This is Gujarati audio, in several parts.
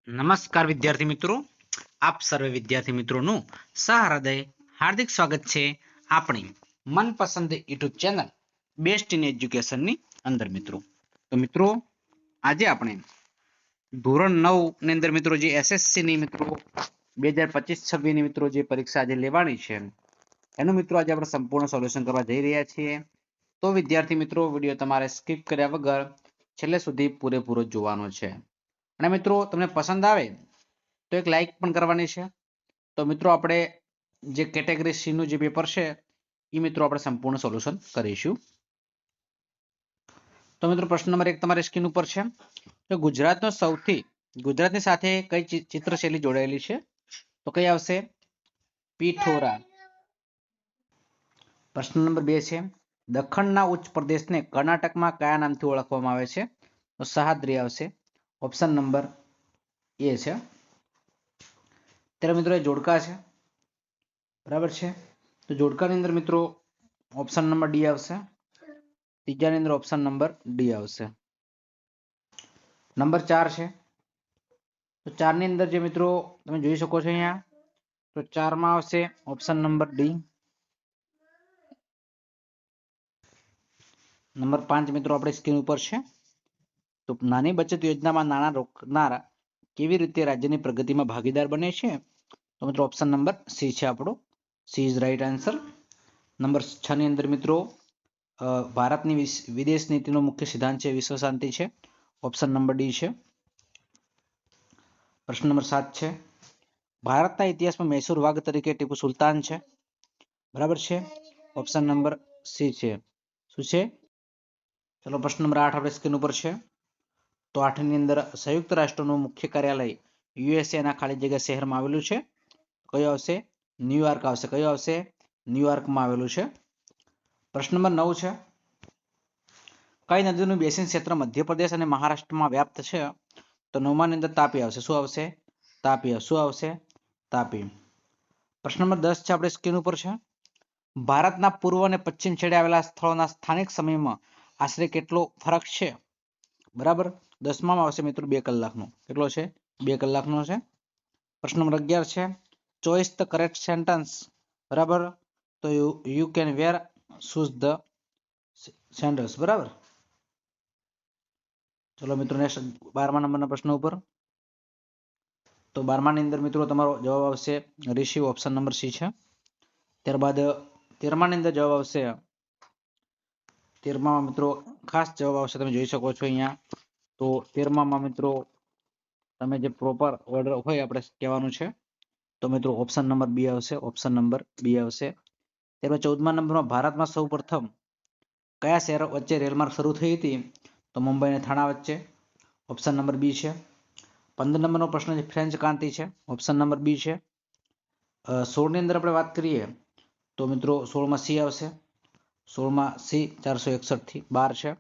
નમસ્કાર વિદ્યાર્થી મિત્રો, આપ સર્વે વિદ્યાર્થી મિત્રોનું સહૃદય હાર્દિક સ્વાગત છે આપણી મનપસંદ યુટ્યુબ ચેનલ બેસ્ટ ઇન એજ્યુકેશનની અંદર મિત્રો. તો મિત્રો આજે આપણે ધોરણ 9 ની અંદર મિત્રો જે એસએસસી ની મિત્રો 2025-26 ની મિત્રો જે પરીક્ષા આજે લેવાની છે એનું મિત્રો આજે આપણે સંપૂર્ણ સોલ્યુશન કરવા જઈ રહ્યા છીએ. તો વિદ્યાર્થી મિત્રો વિડીયો તમારે સ્કીપ કર્યા વગર છેલ્લે સુધી પૂરેપૂરો જોવાનો છે અને મિત્રો તમને પસંદ આવે તો એક લાઈક પણ કરવાની છે. તો મિત્રો આપણે જે કેટેગરી સી નું જે પેપર છે એ મિત્રો આપણે સંપૂર્ણ સોલ્યુશન કરીશું. તો મિત્રો પ્રશ્ન નંબર 1 તમારી સ્ક્રીન ઉપર છે. તો ગુજરાતની સાથે કઈ ચિત્રશૈલી જોડાયેલી છે? તો કઈ આવશે? પિઠોરા. પ્રશ્ન નંબર 2 છે. દખણના ઉચ્ચ પ્રદેશને કર્ણાટકમાં કયા નામથી ઓળખવામાં આવે છે? તો સહ્યાદ્રી આવશે. ઓપ્શન નંબર એ છે. ત્યારે મિત્રો એ જોડકા છે, બરાબર છે. તો જોડકાની અંદર મિત્રો ઓપ્શન નંબર ડી આવશે. ત્રીજાની અંદર ઓપ્શન નંબર ડી આવશે. નંબર 4 છે. તો 4 ની અંદર જે મિત્રો તમે જોઈ શકો છો અહીંયા, તો 4 માં આવશે ઓપ્શન નંબર ડી. નંબર 5 મિત્રો આપણી સ્ક્રીન ઉપર છે. તો નાની બચત યોજનામાં નાણાં રોકનાર કેવી રીતે રાજ્યની પ્રગતિમાં ભાગીદાર બને છે? તો મિત્રો ઓપ્શન નંબર સી છે આપણો. She is right answer. Number 6 ની અંદર મિત્રો ભારતની વિદેશ નીતિનો મુખ્ય સિદ્ધાંત છે વિશ્વ શાંતિ છે. ઓપ્શન નંબર ડી છે. પ્રશ્ન નંબર 7 છે. ભારતના ઇતિહાસમાં મૈસૂર વાઘ તરીકે ટીપુ સુલતાન છે, બરાબર છે. ઓપ્શન નંબર સી છે. શું છે? ચલો પ્રશ્ન નંબર 8 આપણે સ્ક્રીન ઉપર છે. તો 8 ની અંદર સંયુક્ત રાષ્ટ્રનું મુખ્ય કાર્યાલય યુએસએ ના ખાલી જગ્યા શહેરમાં આવેલું છે. કયો આવશે? ન્યુયોર્ક આવશે. કયો આવશે? ન્યુયોર્કમાં આવેલું છે. પ્રશ્ન નંબર 9 છે. કઈ નદીનું બેસિન ક્ષેત્ર મધ્યપ્રદેશ અને મહારાષ્ટ્રમાં વ્યાપ્ત છે? તો 9 ની અંદર તાપી આવશે. શું આવશે? તાપી. શું આવશે? તાપી. પ્રશ્ન નંબર 10 છે આપણે સ્ક્રીન ઉપર છે. ભારતના પૂર્વ અને પશ્ચિમ છેડે આવેલા સ્થળોના સ્થાનિક સમયમાં આશરે કેટલો ફરક છે? બરાબર. 10માં આવશે મિત્રો 2 કલાકનો. કેટલો છે? 2 કલાકનો છે. પ્રશ્ન નંબર 11 છે. Choice the correct sentence. બરાબર. તો you can wear shoes the sentence. બરાબર. ચલો મિત્રો નેક્સ્ટ 12મા નંબરના પ્રશ્ન ઉપર. તો 12માની અંદર મિત્રો તમારો જવાબ આવશે રિસીવ. ઓપ્શન નંબર સી છે. ત્યારબાદ 13માની અંદર જવાબ આવશે, 13માં મિત્રો ખાસ જવાબ આવશે, તમે જોઈ શકો છો અહીંયા. તો 13માં મિત્રો તમે જે પ્રોપર ઓર્ડર હોય આપણે કહેવાનું છે. તો મિત્રો ઓપ્શન નંબર બી આવશે. ઓપ્શન નંબર બી આવશે. ત્યારબાદ 14મા નંબરમાં ભારતમાં સૌ પ્રથમ કયા શહેરો વચ્ચે રેલમાર્ગ શરૂ થઈ હતી? તો મુંબઈ અને થાણા વચ્ચે. ઓપ્શન નંબર બી છે. 15 નંબરનો પ્રશ્ન છે ફ્રેન્ચ ક્રાંતિ છે. ઓપ્શન નંબર બી છે. 16ની અંદર આપણે વાત કરીએ તો મિત્રો 16માં સી આવશે. 16માં સી 461 થી 12 છે.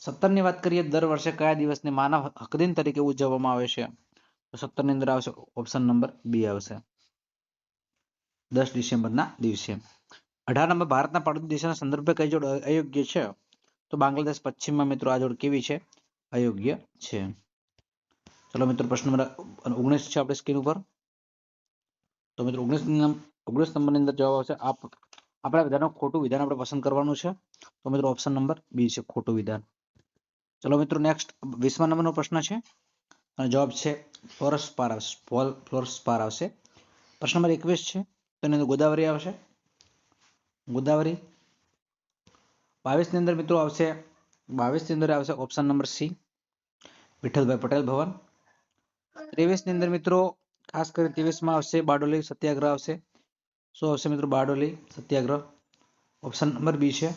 17ની વાત કરીએ દર વર્ષે કયા દિવસને માનવ હક દિન તરીકે ઉજવવામાં આવે છે? તો 17ની અંદર આવશે ઓપ્શન નંબર બી આવશે. 10 ડિસેમ્બરના દિવસે. 18 નંબર ભારતના પાડોશી દેશોના સંદર્ભે કઈ જોડ અયોગ્ય છે? તો બાંગ્લાદેશ પશ્ચિમમાં મિત્રો આ જોડ કેવી છે? અયોગ્ય છે. ચલો મિત્રો પ્રશ્ન નંબર 19 છે આપણે સ્ક્રીન ઉપર. તો મિત્રો 19 નંબરની અંદર જવાબ આવશે આપણે બધાનું ખોટું વિધાન આપણે પસંદ કરવાનું છે. તો મિત્રો ઓપ્શન નંબર બી છે, ખોટું વિધાન. ચલો મિત્રો નેક્સ્ટ 20મા નંબરનો પ્રશ્ન છે અને જવાબ છે ફ્લોરસ્પાર આવશે. ફ્લોરસ્પાર આવશે. પ્રશ્ન નંબર 21 છે. તો એની અંદર ગોદાવરી આવશે. ગોદાવરી. 22ની અંદર મિત્રો આવશે, 22ની અંદર આવશે option number C, Vitthalbhai Patel Bhavan. 23ની અંદર મિત્રો ખાસ કરી 23માં આવશે બારડોલી સત્યાગ્રહ આવશે. શું આવશે મિત્રો? બારડોલી સત્યાગ્રહ. ઓપ્શન નંબર બી છે.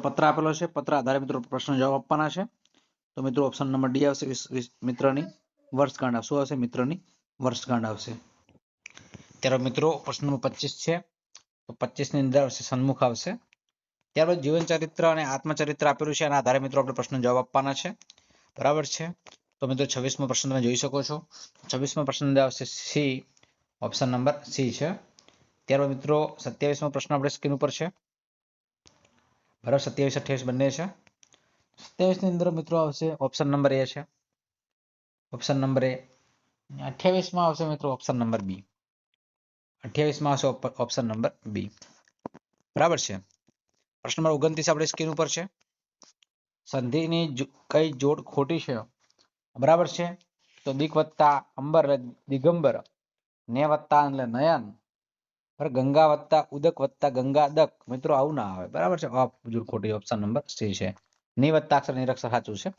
પત્ર આપેલો છે, પત્ર આધારે મિત્રો પ્રશ્ન જવાબ આપવાના છે. તો મિત્રો ઓપ્શન નંબર ડી આવશે, મિત્રની વર્ષગાંઠ. શું આવશે? મિત્રની વર્ષગાંઠ આવશે. ત્યારબાદ મિત્રો પ્રશ્ન નંબર 25 છે. તો 25ની અંદર આવશે સન્મુખ આવશે. ત્યારબાદ જીવન ચરિત્ર અને આત્મચરિત્ર આપેલું છે, એના આધારે મિત્રો આપણે પ્રશ્ન જવાબ આપવાના છે, બરાબર છે. તો મિત્રો 26મો પ્રશ્ન તમે જોઈ શકો છો. 26મા પ્રશ્ન અંદર આવશે સી. ઓપ્શન નંબર સી છે. ત્યારબાદ મિત્રો 27મો પ્રશ્ન આપણે સ્ક્રીન ઉપર છે, બરાબર. 27-28 બંને છે. 27ની અંદર મિત્રો આવશે ઓપ્શન નંબર એ છે. ઓપ્શન નંબર એ 28 માં આવશે મિત્રો ઓપ્શન નંબર બી. 28 માં આવશે ઓપ્શન નંબર બી. બરાબર છે. પ્રશ્ન નંબર 29 આપણે સ્ક્રીન ઉપર છે. સંધિની કઈ જોડ ખોટી છે? બરાબર છે. તો દિક વત્તા અંબર દિગંબર, ને વત્તા એટલે નયન, ગંગા વત્તા ઉદક વત્તા ગંગાદક. મિત્રો આવું ના આવે. બરાબર છે. જોડ ખોટી. ઓપ્શન નંબર સી છે. ની વત્તા અક્ષર નિરક્ષર સાચું છે.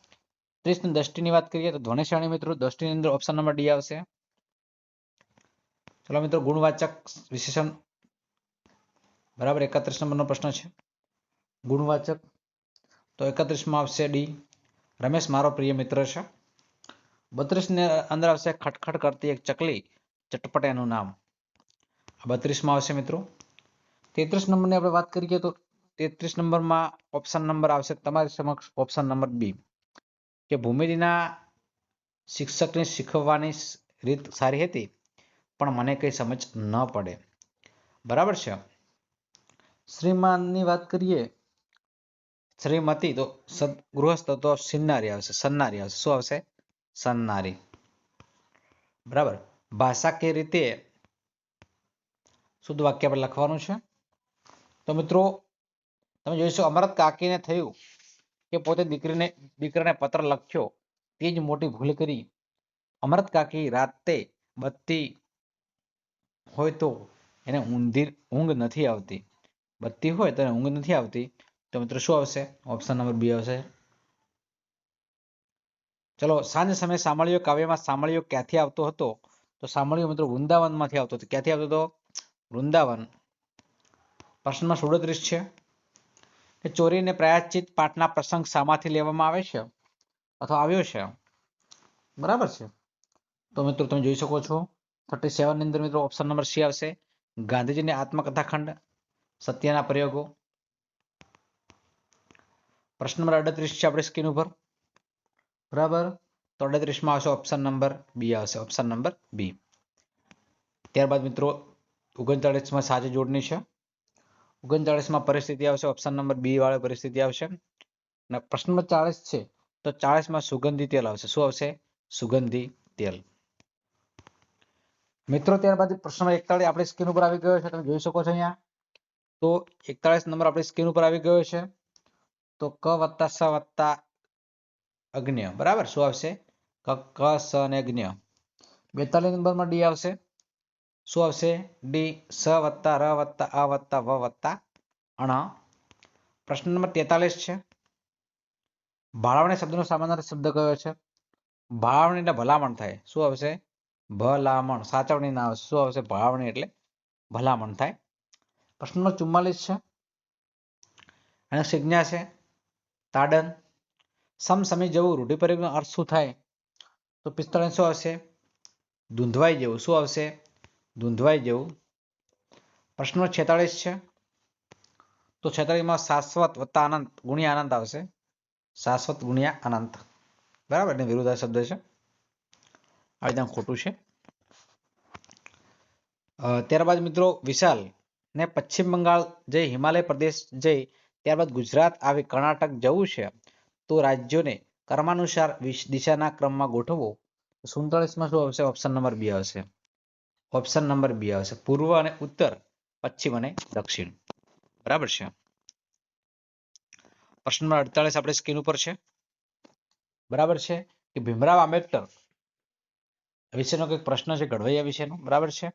30 ની દ્રષ્ટિની વાત કરીએ તો ધ્વનિશાળી મિત્રો દ્રષ્ટિની અંદર ઓપ્શન નંબર ડી આવશે. ચલો મિત્રો ગુણવાચક વિશેષણ. બરાબર 31 નંબરનો પ્રશ્ન છે. ગુણવાચક તો 31 માં આવશે ડી. રમેશ મારો પ્રિય મિત્ર છે. 32 ની અંદર આવશે ખટખટ કરતી એક ચકલી ચટપટ એનું નામ. 32 માં આવશે મિત્રો. 33 નંબરની આપણે વાત કરીએ તો 33 નંબરમાં ઓપ્શન નંબર આવશે તમારી સમક્ષ ઓપ્શન નંબર બી, કે ભૂમિતિના શિક્ષકને શીખવવાની રીત સારી હતી પણ મને કઈ સમજ ન પડે. બરાબર છે. શ્રીમાનની વાત કરીએ, શ્રીમતી તો ગૃહસ્થ તો સિન્નારી આવશે, સન્નારી આવશે. શું આવશે? સન્નારી. બરાબર. ભાષા કે રીતે શુદ્ધ વાક્ય આપણે લખવાનું છે. તો મિત્રો તમે જોઈશો અમરત કાકીને થયું કે પોતે દીકરાને પત્ર લખ્યો તે જ મોટી ભૂલ કરી. અમરત કાકી રાતે બત્તી હોય તો એને ઊંઘ નથી આવતી. બત્તી હોય તો એને ઊંઘ નથી આવતી. તો મિત્રો શું આવશે? ઓપ્શન નંબર બી આવશે. ચલો સાંજ સમયે સામળિયો કાવ્યમાં સામળિયો ક્યાંથી આવતો હતો? તો સામળિયો મિત્રો વૃંદાવનમાંથી આવતો હતો. ક્યાંથી આવતો હતો? વૃંદાવન. પ્રશ્નમાં 37 છે કે ચોરીને પ્રાયશ્ચિત પાઠના પ્રસંગ શામાંથી લેવામાં આવે છે અથવા આવ્યો છે? બરાબર છે. તો મિત્રો તમે જોઈ શકો છો 37 ની અંદર મિત્રો ઓપ્શન નંબર સી આવશે. ગાંધીજીની આત્મકથા ખંડ, સત્યના પ્રયોગો. પ્રશ્ન નંબર 38 છે આપણે સ્ક્રીન ઉપર. બરાબર. તો 38 માં આવશે ઓપ્શન નંબર બી આવશે. Option number B. ત્યારબાદ મિત્રો 39 માં સાચી જોડણી છે. 39 માં પરિસ્થિતિ આવશે. ઓપ્શન નંબર બી વાળી પરિસ્થિતિ આવશે. અને પ્રશ્ન નંબર 40 છે તો 40 માં સુગંધી તેલ આવશે. શું આવશે? સુગંધી તેલ. મિત્રો ત્યારબાદ પ્રશ્ન નંબર 41 આપણી સ્ક્રીન ઉપર આવી ગયો છે. તમે જોઈ શકો છો અહીંયા. તો 41 નંબર આપણી સ્ક્રીન ઉપર આવી ગયો છે. તો ક વત્તા સ વત્તા અગ્ન્ય. બરાબર. શું આવશે? ક સ અને અગ્ન્ય. 42 નંબરમાં ડી આવશે. શું આવશે? ડી. સ વત્તા ર વત્તા અ વત્તા વ વત્તા અણ. પ્રશ્ન નંબર 43 છે. ભાળવણી શબ્દનો સામાન્ય શબ્દ કયો છે? ભાળવણી એટલે ભલામણ થાય. શું આવશે? ભલામણ. સાચવણી ના આવશે. શું આવશે? ભાળવણી એટલે ભલામણ થાય. પ્રશ્ન નંબર 44 છે. એનો સંજ્ઞા છે તાડન. સમસમી જવું રૂઢિપ્રયોગનો અર્થ શું થાય? તો 45 શું આવશે? ધૂંધવાઈ જવું. શું આવશે? ધૂંધવાઈ જવું. પ્રશ્ન નંબર 46 છે. તો 46 માં શાશ્વત વત્તા અનંત ગુણ્યા અનંત આવશે. શાશ્વત ગુણ્યા અનંત. બરાબર. ને વિરુદ્ધાર્થ શબ્દ છે. આ રીતના ખોટું છે. ત્યારબાદ મિત્રો વિશાલ ને પશ્ચિમ બંગાળ જઈ હિમાલય પ્રદેશ જઈ ત્યારબાદ ગુજરાત આવી કર્ણાટક જવું છે તો રાજ્યોને કર્માનુસાર દિશાના ક્રમમાં ગોઠવો. 47 માં શું આવશે? ઓપ્શન નંબર બી આવશે. ઓપ્શન નંબર બી આવશે. પૂર્વ અને ઉત્તર, પશ્ચિમ અને દક્ષિણ. બરાબર છે. પ્રશ્ન નંબર 48 આપણે સ્ક્રીન ઉપર છે. બરાબર છે કે ભીમરાવ આંબેડકર વિશેનો કંઈક પ્રશ્ન છે ઘડવૈયા વિશેનો. બરાબર છે.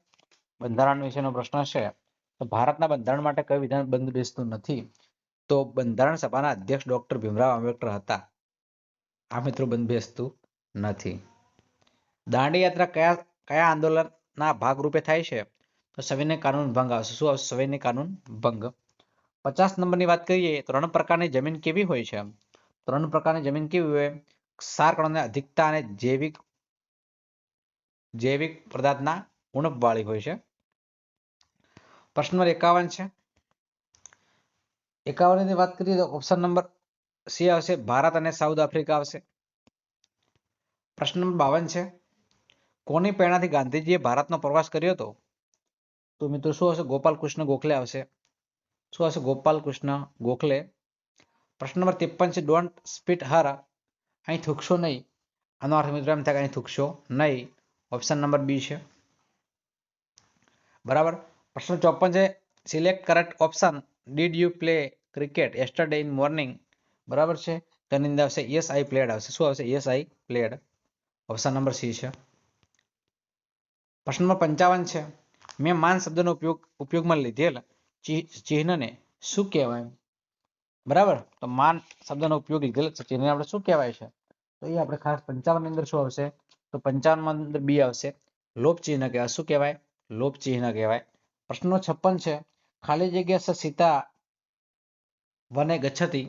બંધારણ વિશેનો પ્રશ્ન છે. તો ભારતના બંધારણ માટે કયું વિધાન બંધ બેસતું નથી? તો બંધારણ સભાના અધ્યક્ષ ડોક્ટર ભીમરાવ આંબેડકર હતા. આ મિત્રો બંધ બેસતું નથી. દાંડી યાત્રા કયા આંદોલનના ભાગરૂપે થાય છે? તો સવિનય કાનૂન ભંગ આવશે. શું આવશે? સવિનય કાનૂન ભંગ. 50 નંબરની વાત કરીએ તો 3 પ્રકારની જમીન કેવી હોય છે? 3 પ્રકારની જમીન કેવી હોય? ક્ષાર કણોની અધિકતા અને જૈવિક પદાર્થના ઉણપવાળી હોય છે. પ્રશ્ન નંબર 51 છે. 51 ની વાત કરીએ તો ઓપ્શન નંબર સી આવશે. ભારત અને સાઉથ આફ્રિકા આવશે. પ્રશ્ન નંબર 52 છે. કોની પ્રેરણાથી ગાંધીજીએ ભારતનો પ્રવાસ કર્યો હતો? તો મિત્રો શું આવશે? ગોપાલ કૃષ્ણ ગોખલે આવશે. શું આવશે? ગોપાલ કૃષ્ણ ગોખલે. પ્રશ્ન નંબર 53 છે. ડોન્ટ સ્પીટ હર. અહીં થૂકશો નહીં. આનો અર્થ મિત્રો એમ થાય કે અહીં થૂકશો નહીં. ઓપ્શન નંબર બી છે. બરાબર. પ્રશ્ન 54 છે. Select correct option. Did you play cricket yesterday in morning? બરાબર છે. તેની અંદર આવશે યસ આઈ પ્લેડ આવશે. શું આવશે? Yes I played. Option number C છે. પ્રશ્ન નંબર 55 છે. મેં માન શબ્દનો ઉપયોગમાં લીધેલ ચિહ્નને શું કહેવાય? બરાબર. તો માન શબ્દનો ઉપયોગ લીધેલ ચિહ્નને આપણે શું કહેવાય છે? તો એ આપણે ખાસ 55 ની અંદર શું આવશે? તો 55 માં અંદર બી આવશે. લોપ ચિહ્ન કહેવાય. શું કહેવાય? લોપ ચિહ્ન કહેવાય. પ્રશ્ન 56 છે. ખાલી જગ્યા સીતા વને ગચ્છતી.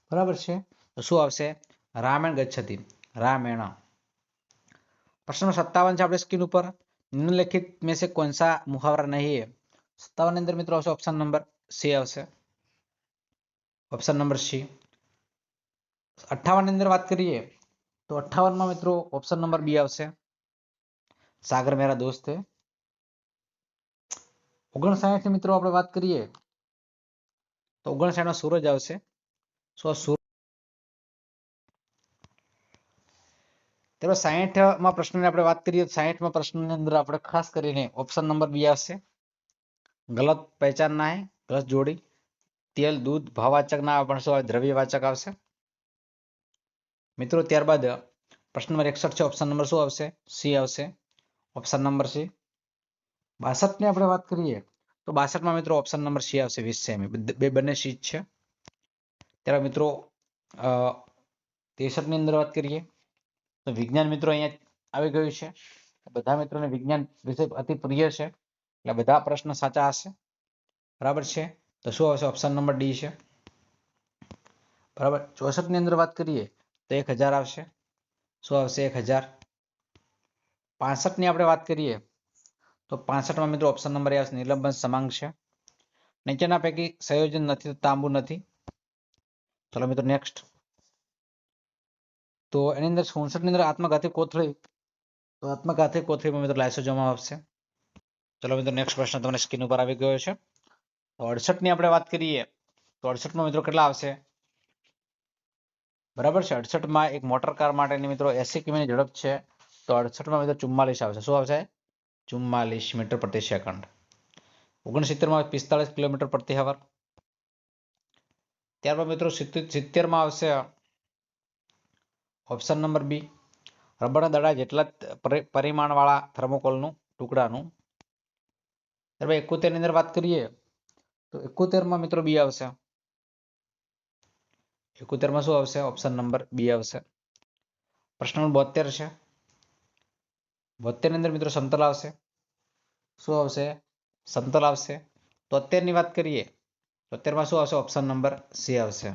બરાબર છે. તો શું આવશે? રામેણ ગચ્છતી. રામેણ. प्रश्न 57 છે આપણે સ્ક્રીન ઉપર. निम्नलिखित में से कौन सा मुहावरा नहीं है? 57 ની અંદર મિત્રો આવશે ઓપ્શન નંબર સી આવશે. Option number C. 58 ની અંદર વાત કરીએ તો 58 માં મિત્રો ઓપ્શન નંબર બી આવશે. સાગર મેરા દોસ્ત હે. 59 ની મિત્રો આપણે વાત કરીએ તો 59 માં સૂરજ આવશે. સૂરજ. તેમાં 60 માં પ્રશ્નની આપણે વાત કરીએ તો 60 માં પ્રશ્નની અંદર આપણે ખાસ કરીને ઓપ્શન નંબર બી આવશે. ગલત પહેચાન ના હે, ગલત જોડી. તેલ દૂધ ભાવવાચક ના આવે પણ શું આવે? દ્રવ્યવાચક આવશે. મિત્રો ત્યારબાદ પ્રશ્ન નંબર 61 છે. ઓપ્શન નંબર શું આવશે? સી આવશે. Option number C. 62 ની આપણે વાત કરીએ તો 62 માં મિત્રો ઓપ્શન નંબર સી આવશે. 20 સેમી. બંને સી છે. ત્યારે મિત્રો 63 ની અંદર વાત કરીએ તો વિજ્ઞાન મિત્રો અહીંયા આવી ગયું છે. બધા મિત્રોને વિજ્ઞાન વિષય અતિ પ્રિય છે એટલે બધા પ્રશ્ન સાચા હશે. બરાબર છે. તો શું આવશે? ઓપ્શન નંબર ડી છે. બરાબર. 64 ની અંદર વાત કરીએ તો 1000 આવશે. શું આવશે? 1000. 65 ની આપણે વાત કરીએ તો 65 માં મિત્રો ઓપ્શન નંબર એ આવશે. નિલંબન સમાંગ છે. નીચેના પૈકી સંયોજન નથી તો તાંબુ નથી. ચલો મિત્રો નેક્સ્ટ. તો એની અંદર 66 ની અંદર આત્મઘાતી કોથળી. તો આત્મઘાતી કોથળીમાં મિત્રો લાઇસોઝોમ આવશે. ચલો મિત્રો નેક્સ્ટ પ્રશ્ન તમને સ્ક્રીન ઉપર આવી ગયો છે. તો 68 ની આપણે વાત કરીએ તો 68 માં મિત્રો કેટલા આવશે? બરાબર છે. 68 માં એક મોટર કાર માટેની મિત્રો 80 કિમીની ઝડપ છે. તો 68 માં મિત્રો 44 આવશે. શું આવશે? 44 મીટર પ્રતિ સેકન્ડ. 69 માં 45 કિલોમીટર પ્રતિ અવર. ત્યારબાદ મિત્રો 70 માં આવશે ઓપ્શન નંબર બી. રબરના દડા જેટલા પરિમાણવાળા થર્મોકોલનું ટુકડાનું. ત્યારબાદ 71 ની અંદર વાત કરીએ તો 71 માં મિત્રો બી આવશે. 71 માં શું આવશે? ઓપ્શન નંબર બી આવશે. પ્રશ્ન નંબર 72 છે. 72 ની અંદર મિત્રો સમતલ આવશે. શું આવશે? સમતલ આવશે. 73 ની વાત કરીએ તો 73 માં શું આવશે? ઓપ્શન નંબર સી આવશે.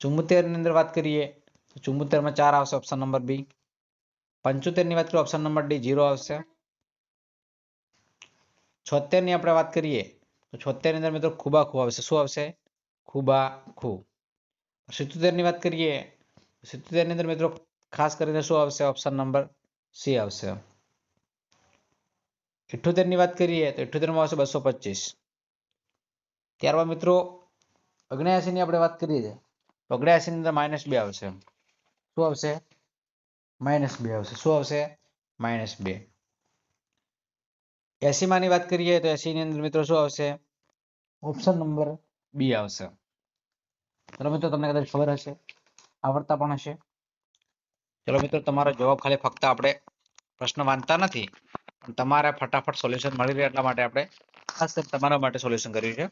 74 ની અંદર વાત કરીએ તો 74 માં 4 આવશે. ઓપ્શન નંબર બી. 75 ની વાત કરીએ ઓપ્શન નંબર ડી 0 આવશે. 76 ની આપણે વાત કરીએ તો 76 ની અંદર મિત્રો ખૂબાખૂ આવશે. શું આવશે? ખૂબાખૂ. 77 ની વાત કરીએ 77 ની અંદર મિત્રો ખાસ કરીને શું આવશે? ઓપ્શન નંબર સી આવશે. 78 ની વાત કરીએ તો 78 માં આવશે 225. ત્યારબાદ મિત્રો 79 ની આપણે વાત કરીએ તો 79 ની અંદર -2 આવશે. શું આવશે? -2 આવશે. શું આવશે? -2. 80 માં ની વાત કરીએ તો 80 ની અંદર મિત્રો શું આવશે? ઓપ્શન નંબર બી આવશે. ચલો મિત્રો તમને કદાચ ખબર હશે, આવડતા પણ હશે. ચલો મિત્રો તમારો જવાબ ખાલી ફક્ત આપણે પ્રશ્ન વાંચતા નથી પણ તમારે ફટાફટ સોલ્યુશન મળી રહે એટલા માટે આપણે ખાસ તમારા માટે સોલ્યુશન કર્યું છે.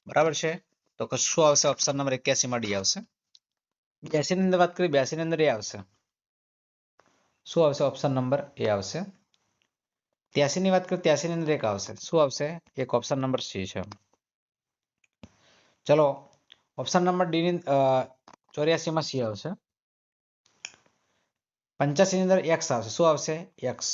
બરાબર છે. તો શું આવશે? ઓપ્શન નંબર 81 માં ડી આવશે. 82 ની અંદર વાત કરીએ 82 ની અંદર એ આવશે. શું આવશે? ઓપ્શન નંબર એ આવશે. 83 ની વાત કરીએ 83 ની અંદર એક આવશે. શું આવશે? એક ઓપ્શન નંબર સી છે. ચલો ઓપ્શન નંબર ડી ની 84 માં સી આવશે. 85 ની અંદર એક્સ આવશે. શું આવશે? એક્સ.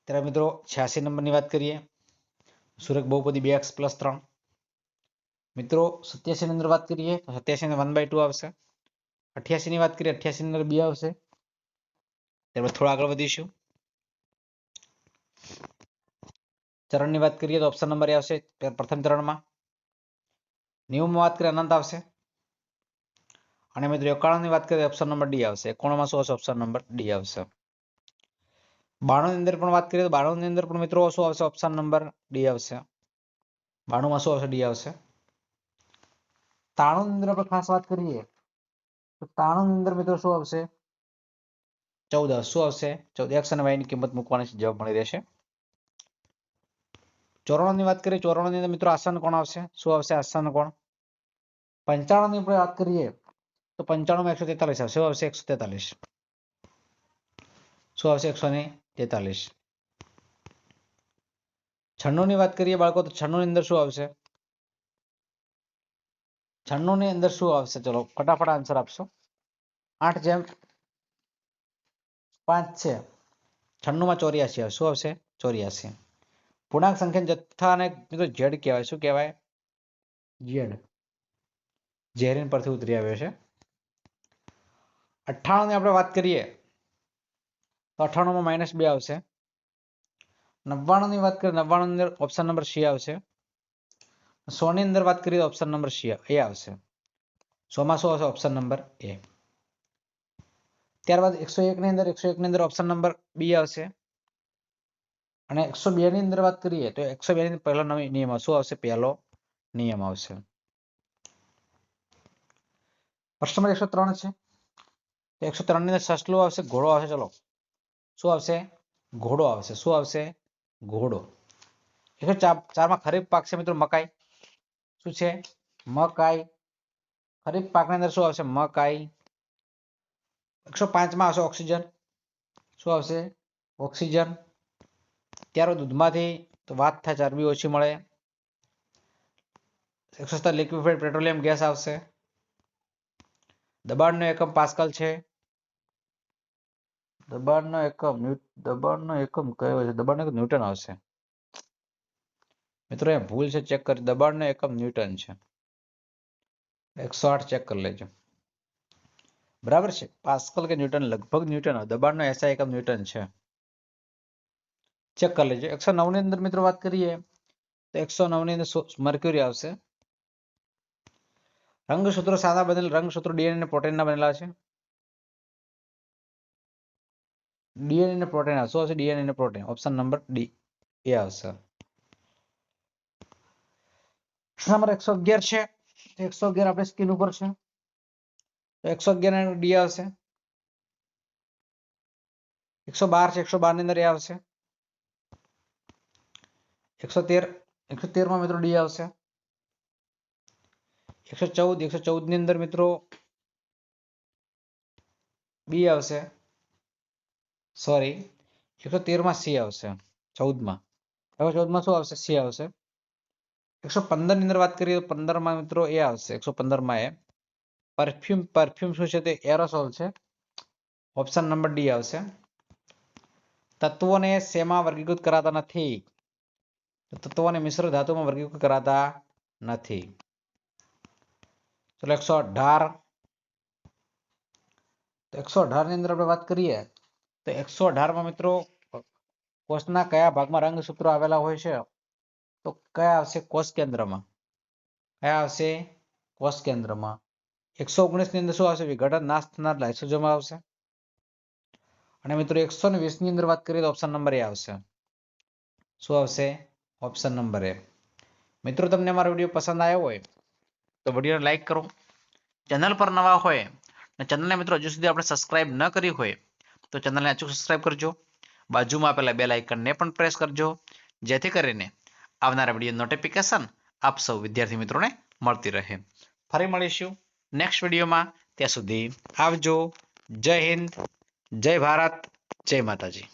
ત્યારે મિત્રો 86 નંબરની વાત કરીએ સુરેખ બહુપદી 2x+3. મિત્રો 87 ની અંદર વાત કરીએ તો 87 ને 1/2 આવશે. 88 ની વાત કરીએ 88 ની અંદર બી આવશે. ત્યારબાદ થોડા આગળ વધીશું. ચરણની વાત કરીએ તો ઓપ્શન નંબર એ આવશે પ્રથમ ચરણમાં. નિયમમાં વાત કરીએ અનંત આવશે. અને મિત્રો 91 ની વાત કરીએ ઓપ્શન નંબર ડી આવશે. 91 શું આવશે? ઓપ્શન નંબર ડી આવશે. 92 ની અંદર પણ વાત કરીએ તો 92 ની અંદર પણ મિત્રો શું આવશે? ઓપ્શન નંબર ડી આવશે. 92 માં શું આવશે? ડી આવશે. 93 ની અંદર આપણે ખાસ વાત કરીએ તો 93 ની અંદર મિત્રો શું આવશે? 14 શું આવશે? 14 x અને y ની કિંમત મૂકવાની જવાબ મળી રહેશે. 94 ની વાત કરીએ 94 ની અંદર મિત્રો આસન કોણ આવશે? શું આવશે? આસન કોણ. 95 ની આપણે વાત કરીએ તો 95 માં 143 આવશે. શું આવશે? 143. શું આવશે? 143. 96 ની વાત કરીએ બાળકો તો 96 ની અંદર શું આવશે? 96 ની અંદર શું આવશે? ચલો ફટાફટ આન્સર આપશો. 8/5 છે. 96 માં 84 આવશે. શું આવશે? 84. પૂર્ણાંક સંખ્યા જથ્થાને મિત્રો ઝેડ કહેવાય. શું કહેવાય? ઝેડ. ઝેરીન પરથી ઉતરી આવ્યો છે. 98 ની આપણે વાત કરીએ તો 98 માં -2 આવશે. 99 ની વાત કરીએ 99 ની અંદર ઓપ્શન નંબર સી આવશે. 100 ની અંદર વાત કરીએ તો ઓપ્શન નંબર સી એ આવશે. 100 માં શું આવશે? ઓપ્શન નંબર એ. ત્યારબાદ 101 ની અંદર ઓપ્શન નંબર બી આવશે. અને 102 ની અંદર વાત કરીએ તો 102 ની પહેલો નિયમ શું આવશે? પહેલો નિયમ આવશે. પ્રશ્ન નંબર 103 છે. 103 ની અંદર સસલું આવશે, ઘોડો આવશે. ચલો શું આવશે? ઘોડો આવશે. શું આવશે? ઘોડો. 104 માં ખરીફ પાક છે મિત્રો મકાઈ. શું છે? મકાઈ. ખરીફ પાકની અંદર શું આવશે? મકાઈ. 105 માં આવશે ઓક્સિજન. શું આવશે? ઓક્સિજન. ત્યારબાદ દૂધમાંથી તો વાત થાય ચરબી ઓછી મળે. 107 લિક્વિફાઈડ પેટ્રોલિયમ ગેસ આવશે. દબાણનો એકમ પાસ્કલ છે. દબાણનો એકમ કયો છે? દબાણનો એકમ ન્યૂટન આવશે. મિત્રો એ ભૂલ છે, ચેક કરી. દબાણનો એકમ ન્યૂટન છે. 108 ચેક કરી લેજો. બરાબર છે. પાસ્કલ કે ન્યૂટન? લગભગ ન્યૂટન. દબાણનો એસઆઈ એકમ ન્યૂટન છે. ચેક કરી લેજો. 109 ની અંદર મિત્રો વાત કરીએ તો 109 ની અંદર મર્ક્યુરી આવશે. રંગસૂત્રો સાદા બનેલ રંગસૂત્રો ડીએનએ અને પ્રોટીનના બનેલા છે. ડીએનએ અને પ્રોટીન આવશે. શું આવશે? ડીએનએ અને પ્રોટીન. ઓપ્શન નંબર ડી એ આવશે. નંબર 111 છે. 111 આપણે સ્ક્રીન ઉપર છે. તો 111 ડી આવશે. 112 છે. 112 ની અંદર એ આવશે. 113 માં મિત્રો ડી આવશે. 114 ની અંદર મિત્રો બી આવશે. સોરી, 113 માં સી આવશે. 14 માં. હવે 14 માં શું આવશે? સી આવશે. 115 ની અંદર વાત કરીએ તો 15 માં મિત્રો એ આવશે. 115 માં એ પરફ્યુમ શું છે? તે એરોસોલ છે. ઓપ્શન નંબર ડી આવશે. તત્વોને શેમાં વર્ગીકૃત કરાતા નથી? તત્વોને મિશ્ર ધાતુમાં વર્ગીકૃત કરાતા નથી. ચલો 118. તો 118 ની અંદર આપણે વાત કરીએ તો 118 માં મિત્રો કોષના કયા ભાગમાં રંગસૂત્રો આવેલા હોય છે? તો કયા આવશે? કોષ કેન્દ્રમાં. કયા આવશે? કોષ કેન્દ્રમાં. 119 ની અંદર શું આવશે? વિઘટન નાશ થનાર લાઇસોસોમ આવશે. અને મિત્રો 120 ની અંદર વાત કરીએ તો ઓપ્શન નંબર એ આવશે. શું આવશે? ઓપ્શન નંબર એ. મિત્રો તમને અમારો વિડીયો પસંદ આવ્યો હોય તો વિડીયોને લાઈક કરો. ચેનલ પર નવા હોય અને ચેનલને મિત્રો હજુ સુધી આપણે સબસ્ક્રાઇબ ન કરી હોય તો ચેનલને અચૂક સબસ્ક્રાઇબ કરજો. બાજુમાં આપેલા બેલ આઇકનને પણ પ્રેસ કરજો, જેથી કરીને આવનારા વિડીયો નોટિફિકેશન આપ સૌ વિદ્યાર્થી મિત્રોને મળતી રહે. ફરી મળીશું નેક્સ્ટ વિડીયોમાં. ત્યાં સુધી આવજો. જય હિન્દ, જય ભારત, જય માતાજી.